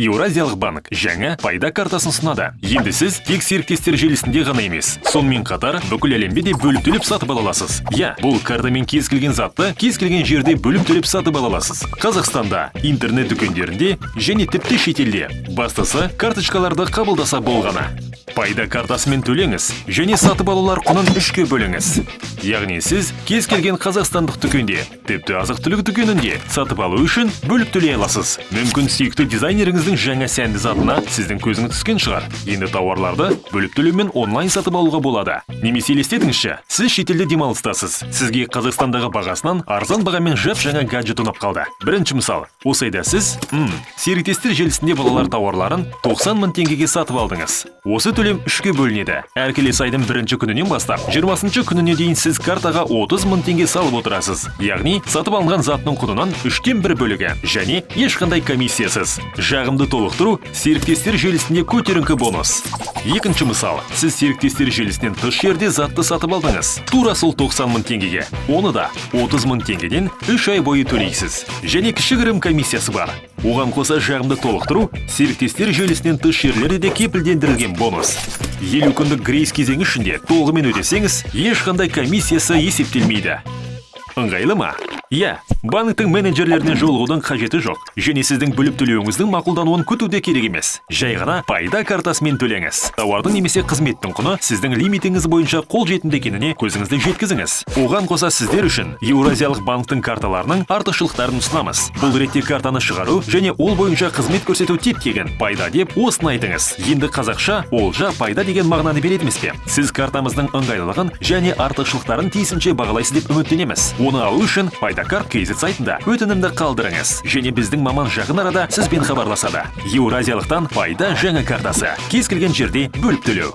Еуразиялық банк жаңа пайда картасын ұсынады. Енді сіз тек серіктестер желісінде ғана емес, сонымен қатар бүкіл әлемде де бөліп төлеп сатып ала аласыз. Бұл картамен кез келген затты кез келген жерде бөліп төлеп сатып ала аласыз. Қазақстанда, интернет дүкендерінде және тіпті шетелде. Бастысы карточкаларды қабылдаса болғаны. Пайда картасымен төлеңіз және сатып алулар құнын 3-ке бөліңіз. Яғни сіз кез келген қазақстандық дүкенде, тіпті азық-түлік дүкенінде сатып алу үшін бөліп төлей аласыз. Мүмкін сүйікті дизайнеріңіздің жаңа сәнді затына сіздің көзіңіз түскен шығар. Енді тауарларды бөліп төлеумен онлайн сатып алуға болады. Немесе елестетіңізші, сіз шетелде демалыстасыз. Сізге Қазақстандағы бағасынан арзан бағамен жап-жаңа гаджет ұнап қалды. Бірінші мысал, осы айда сіз серіктестер желісінде балалар тауарларын 90 мың теңгеге сатып алдыңыз. Осы төлем 3-ке бөлінеді. Әр келесі айдың 1-ші күнінен бастап 20-ші күніне дейін сіз картаға 30 мың теңге салып отырасыз. Яғни сатып алынған затының құнынан 3-тен 1 бөлігі және ешқандай комиссиясыз. Жағымды толықтыру серіктестер желісінде көтеріңкі бонус. Екінші мысал, сіз серіктестер желісінен тыс жерде затты сатып алдыңыз. Тура сол 90 мың теңгеге. Оны да 30 мың теңгеден 3 ай бойы төлейсіз. Және кішігірім комиссиясы бар. Оған қоса жағымды толықтыру серіктестер желісінен тыс жерлерде де кепілдендірілген бонус. 50 күндік грейс кезеңі ішінде толығымен өтесеңіз, ешқандай комиссиясы есептелмейді. Ыңғайлы ма? Банктың менеджерлеріне жолығудың қажеті жоқ. Және сіздің бөліп төлеуіңіздің мақұлдануын күтуде керек емес. Жай ғана пайда картасымен төлеңіз. Тауардың немесе қызметтің құны сіздің лимитіңіз бойынша қолжетімді екеніне көзіңізді жеткізіңіз. Оған қоса сіздер үшін Еуразиялық банктың карталарының артықшылықтарын ұсынамыз. Бұл ретте картаны шығару және ол бойынша қызмет көрсету тек-тегін. Пайда деп осыны айтыңыз. Енді қазақша олжа пайда деген мағынаны береді емес пе? Сіз картамыздың ыңғайлылығын және артықшылықтарын тиісінше бағалайсыз деп үміттенеміз. Оны алу үшін PaidaCard.kz сайтында өтінімді қалдырыңыз. Және біздің маман жақын арада сізбен хабарласады. Еуразиялықтан пайда жаңа картасы. Кез келген жерде бөліп төлеу.